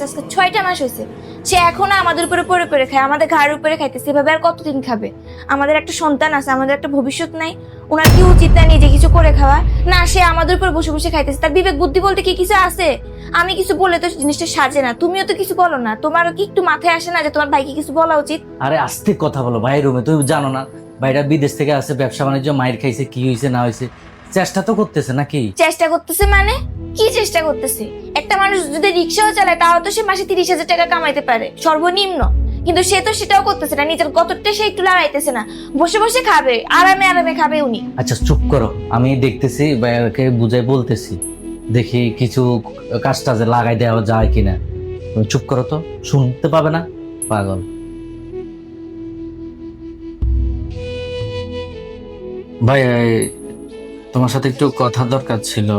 আজকে 6টা মাস হয়েছে, সে এখনো আমাদের উপরে পড়ে পড়ে খায়, আমাদের ঘাড়ের উপরে খাইতেছে। এভাবে আর কতদিন খাবে? আমাদের একটা সন্তান আছে, আমাদের একটা ভবিষ্যৎ নাই। ওনার কি উচিত না নিজে কিছু করে খাওয়া? না, সে আমাদের উপর বসে বসে খাইতেছে। তার বিবেক বুদ্ধি বলতে কি কিছু আছে? আমি কিছু বললে তো জিনিসটা সাজে না। তুমিও তো কিছু বলো না, তোমারও কি একটু মাথায় আসে না যে তোমার ভাইকে কিছু বলা উচিত? আরে আস্তে কথা বলো, ভাই রুমে তুমি জানো না ভাইরা বিদেশ থেকে আসে, ব্যবসা বাণিজ্য, মায়ের খাইছে, কি হয়েছে না হয়েছে, চেষ্টা তো করতেছে নাকি? চেষ্টা করতেছে মানে? কি চেষ্টা করতেছে? একটা মানুষ যদি রিক্সাও চালায় তাও তো সে মাসে 30,000 টাকা কামাইতে পারে সর্বনিম্ন, কিন্তু সে তো সেটাও করতেছে না। নিজের গতরটা সে একটু লড়াইতেছে না, বসে বসে খাবে, আরামে আরামে খাবে উনি। আচ্ছা চুপ করো, আমি দেখতেছি ভাইয়াকে বুঝাই বলতেছি, দেখি কিছু কাজ টাজে লাগাই দেওয়া যায় কিনা। তুমি চুপ করো তো, শুনতে পাবে না পাগল। ভাই তোমার সাথে একটু কথা দরকার ছিল।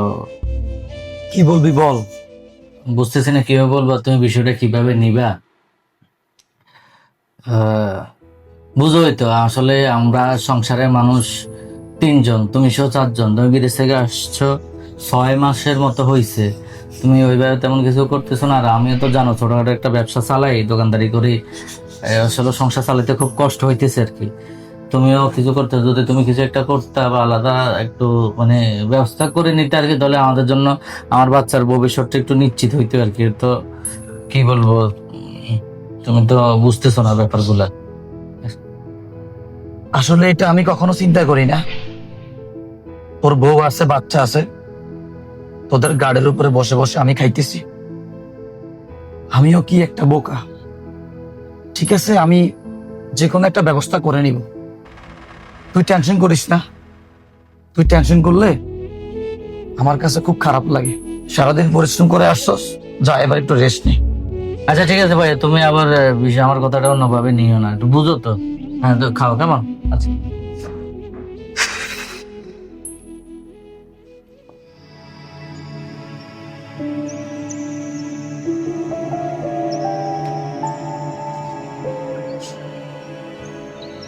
কি বলবি বল। বুঝতেছি না কিভাবে বলবো, তুমি বিষয়টা কিভাবে নিবা। বুঝোই তো, আসলে আমরা সংসারের মানুষ 3 জন, তুমি সহ 4 জন। তুমি বিদেশ থেকে আসছো, 6 মাসের মতো হয়েছে, তুমি ওইভাবে তেমন কিছু করতেছো না। আর আমিও তো জানো ছোটখাটো একটা ব্যবসা চালাই, দোকানদারি করি। আসলে সংসার চালাতে খুব কষ্ট হইতেছে আর কি। তুমিও কিছু করতে, যদি তুমি কিছু একটা করতে বা আলাদা একটু মানে ব্যবস্থা করে নিতে আর কি, তাহলে আমাদের জন্য, আমার বাচ্চার ভবিষ্যৎটা একটু নিশ্চিত হইতো আর কি। তো কি বলবো, তুমি তো বুঝতেছো না ব্যাপারগুলা। আসলে এটা আমি কখনো চিন্তা করি না। তোর বউ আছে, বাচ্চা আছে, তোদের গাড়ির উপরে বসে বসে আমি খাইতেছি। আমিও কি একটা বোকা? ঠিক আছে, আমি যে কোনো একটা ব্যবস্থা করে নিব। তুই টেনশন করিস না। তুই টেনশন করলে আমার কাছে খুব খারাপ লাগে। সারাদিন পরিশ্রম করে আসছস, যা এবার একটু রেস্ট নে। আচ্ছা ঠিক আছে ভাই, তুমি আবার বিষয় আমার কথাটা অন্যভাবে নিও না, একটু বুঝো তো। হ্যাঁ তো খাও, কেমন? আচ্ছা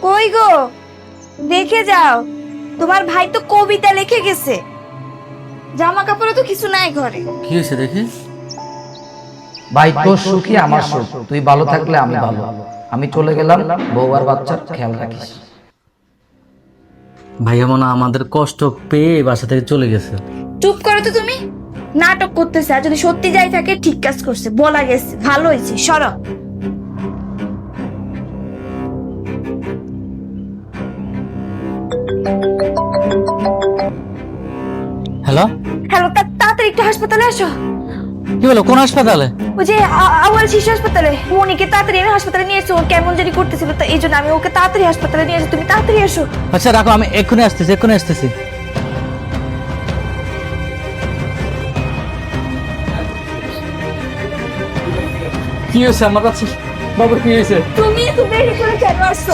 কই গো, দেখে যাও, তোমার ভাই তো কবিতা লিখে গেছে। জামা কাপড়ে তো কিছু নাই ঘরে। কি হয়েছে দেখি। ভাই, তোর সুখী আমার সুখ। তুই ভালো থাকলে আমি ভালো। আমি চলে গেলাম, বউ আর বাচ্চার খেয়াল রাখিস। ভাইয়া মনে হয় আমাদের কষ্ট পেয়ে বাসা থেকে চলে গেছে। চুপ করো তো তুমি, নাটক করতেছে। আর যদি সত্যি যাই থাকে, ঠিক কাজ করছে, বলা গেছে, ভালো হয়েছে, সরো। হ্যালো, হ্যালো, তাড়াতাড়ি একটু হাসপাতালে আসো। কি বলো, কোন হাসপাতালে? ওই যে আউয়াল শিশু হাসপাতালে। মনিকে তাড়াতাড়ি এনে হাসপাতালে নিয়ে এসো, ও কেমন জানি করতেছিল, তো এই জন্য আমি ওকে তাড়াতাড়ি হাসপাতালে নিয়ে এসো। তুমি তাড়াতাড়ি এসো। আচ্ছা রাখো, আমি এক্ষুনি আসতেছি, এক্ষুনি আসতেছি। কি হয়েছে আমার বাচ্চা বাবুর, কি হয়েছে? তুমি তো দেরি করে কেন আসছো?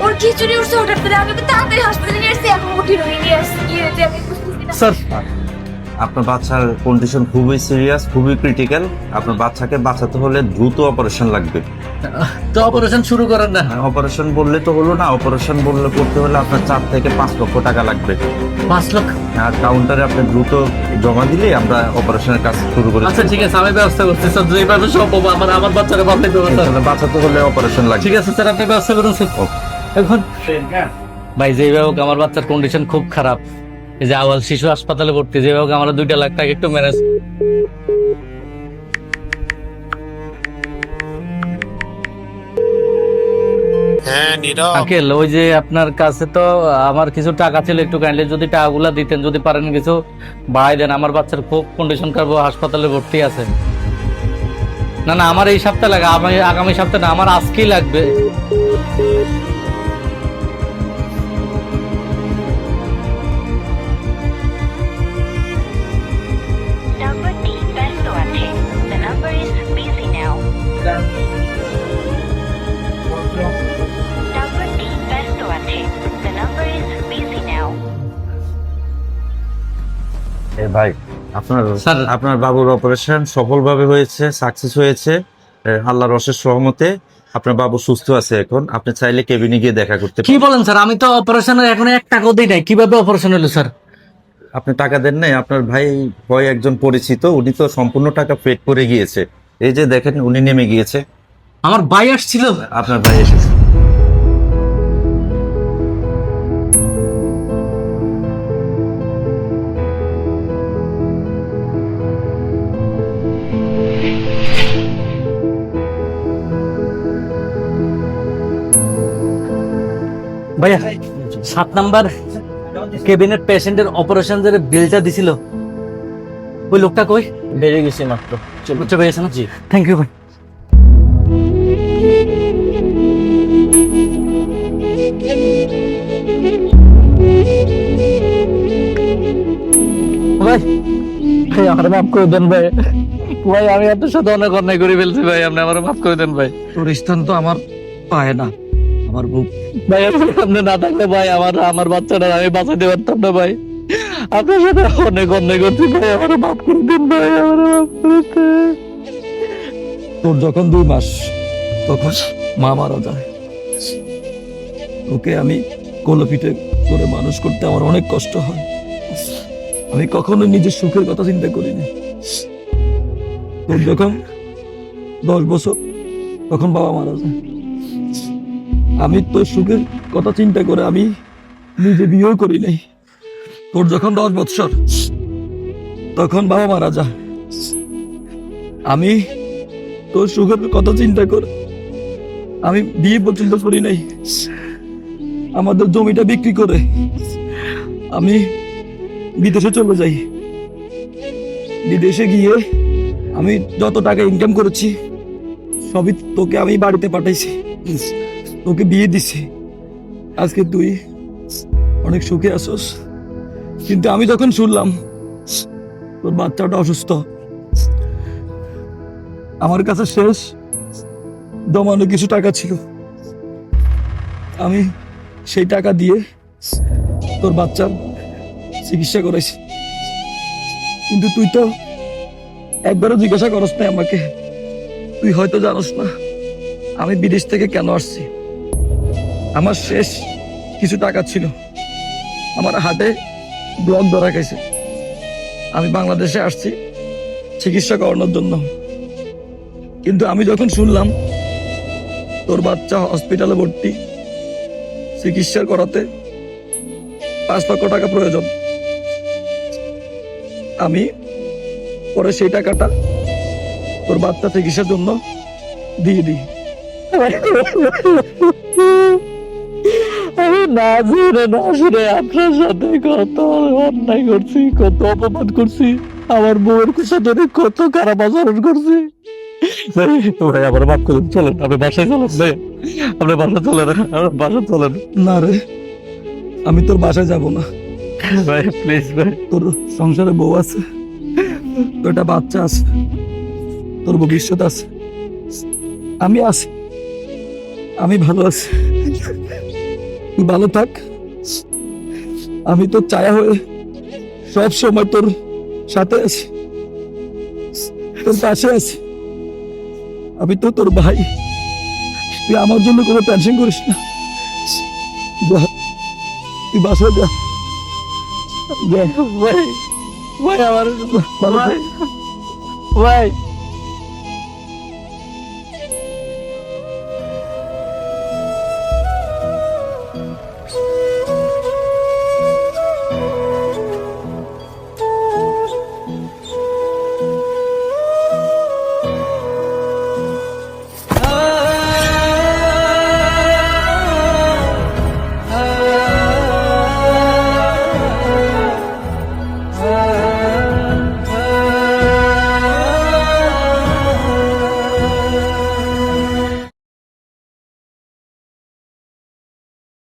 ওর খিচুড়ি উঠছে হঠাৎ করে, আমি ওকে তাড়াতাড়ি হাসপাতালে নিয়ে এসেছি। এখন উঠি রই নিয়ে আসছি, কি হয়েছে আমি বুঝতেছি না। স্যার, আপনার বাচ্চার কন্ডিশন খুবই সিরিয়াস, খুবই ক্রিটিক্যাল। আপনার বাচ্চাকে বাঁচাতে হলে দ্রুত অপারেশন লাগবে। তো অপারেশন শুরু করেন না। অপারেশন বললে তো হলো না, অপারেশন বললে করতে হলে আপনার 4 থেকে 5 লক্ষ টাকা লাগবে। 5 লক্ষ? আর কাউন্টারে আপনি দ্রুত জমা দিলে আমরা অপারেশনের কাজ শুরু করে আচ্ছা ঠিক আছে, আমি ব্যবস্থা করছি স্যার, যেভাবে সম্ভব। আমার বাচ্চারা বাঁচাইতে হবে স্যার। বাঁচাতে হলে অপারেশন লাগবে। ঠিক আছে স্যার, আপনি ব্যবস্থা করুন স্যার। এখন ভাই, যেভাবে হোক আমার বাচ্চার কন্ডিশন খুব খারাপ। এই যে আওয়াল শিশু হাসপাতালে ভর্তি, যেভাবে হোক আমরা 2 লাখ টাকা একটু ম্যানেজ। হ্যাঁ নীরব, আঙ্কেল, ওই যে আপনার কাছে তো আমার কিছু টাকা ছিল, একটু কাইন্ডলি যদি টাকাগুলা দিতেন, যদি পারেন কিছু বাড়াই দেন। আমার বাচ্চার খুব কন্ডিশন খারাপ, হাসপাতালে ভর্তি আছে। না না, আমার এই সপ্তাহে লাগে, আমি আগামী সপ্তাহে না, আমার আজকেই লাগবে। নাম্বারটি ব্যস্ত আছে। The number is busy now. নাম্বারটি ব্যস্ত আছে। The number is busy now. ভাই, আপনার স্যার। আপনার বাবুর অপারেশন সফলভাবে হয়েছে, সাকসেস হয়েছে আল্লাহর অশেষ রহমতে। আপনার বাবু সুস্থ আছে এখন। আপনি চাইলে কেবিনে গিয়ে দেখা করতে কি পারেন। বলেন স্যার? আমি তো অপারেশনের এখন 1 টাকাও দিই নাই, কিভাবে অপারেশন হলো স্যার? আপনি টাকা দেন নাই? আপনার ভাই হয় একজন পরিচিত, উনি তো সম্পূর্ণ টাকা পেড করে গিয়েছে। এই যে দেখেন উনি নেমে গিয়েছে, আমার ভাই আসছিল। আপনার ভাই এসেছে। ভাইয়া 7 নাম্বার কেবিনেট পেশেন্টের অপারেশন যে বিলটা দিছিল, ওই লোকটা কই? বেরিয়ে গেছে মাত্র। চলে গেছে না? জি, থ্যাংক ইউ ভাই। ভাই ভাই আমার মাফ করে দেন ভাই। ভাই আমি আপনার সাথে অনেক অন্যায় করে ফেলছি ভাই, আপনি আমার মাফ করে দেন ভাই। তোর স্থান তো আমার পায় না, আমার বুক। ভাই আপনি না থাকলে ভাই আমার বাচ্চাটা আমি বাঁচাতে পারতাম না ভাই। আপনার সাথে অনেক অন্যায় করছি ভাই, আমার মাফ করে দিন ভাই, আমার মাফ করে দেন। তোর যখন 2 মাস তখন মা মারা যায়। ওকে আমি কোলে পিঠে করে মানুষ করতে আমার অনেক কষ্ট হয়। আমি কখনো নিজের সুখের কথা চিন্তা করিনি। তোর যখন 10 বছর তখন বাবা মারা যায়। আমি তোর সুখের কথা চিন্তা করে আমি নিজে বিয়েও করি নাই। তোর যখন 10 বছর তখন বাবা মারা যায়। আমি তোর সুখের কথা চিন্তা করে আমি বিয়ে পর্যন্ত করি নাই। আমাদের জমিটা বিক্রি করে আমি বিদেশে চলে যাই। বিদেশে গিয়ে আমি যত টাকা ইনকাম করেছি সবই তোকে আমি বাড়িতে পাঠাইছি, তোকে বিয়ে দিছি। আজকে তুই অনেক সুখে আসোস, কিন্তু আমি যখন শুনলাম তোর বাচ্চাটা অসুস্থ, আমার কাছে শেষ জমানো কিছু টাকা ছিল। আমি সেই টাকা দিয়ে তোর বাচ্চার চিকিৎসা করেছি। কিন্তু তুই তো একবারও জিজ্ঞাসা করস না আমাকে। তুই হয়তো জানোস না আমি বিদেশ থেকে কেন আসছি। আমার শেষ কিছু টাকা ছিল, আমার হাতে ব্লক ধরা গেছে। আমি বাংলাদেশে আসছি চিকিৎসা করানোর জন্য। কিন্তু আমি যখন শুনলাম তোর বাচ্চা হসপিটালে ভর্তি, চিকিৎসা করাতে 5 লক্ষ টাকা প্রয়োজন, আমি পরে সেই টাকাটা তোর বাচ্চা চিকিৎসার জন্য দিয়ে দিই। আমি না জেনে না শুনে আপনার সাথে কত অন্যায় করছি, কত অপমান করছি, আমার বউয়ের সাথে কত খারাপ আচরণ করছি। ভাই আমার মাফ করুন, চলেন আপনি বাসায় চলেন ভাই, আপনি বাসা চলেন, আমার বাসা চলেন। না রে, আমি তোর বাসায় যাব না। ভাই প্লিজ ভাই। তোর সংসারে বউ আছে, তোর একটা বাচ্চা আছে, তোর ভবিষ্যৎ আছে। আমি আছি, আমি ভালো আছি, তুই ভালো থাক। আমি তোর ছায়া হয়ে সব সময় তোর সাথে আছি, তোর পাশে আছি। আমি তো তোর ভাই, তুই আমার জন্য কোনো টেনশন করিস না। যা, তুই বাসায় যা। ভাই ভাই আমার ভালো থাক। ভাই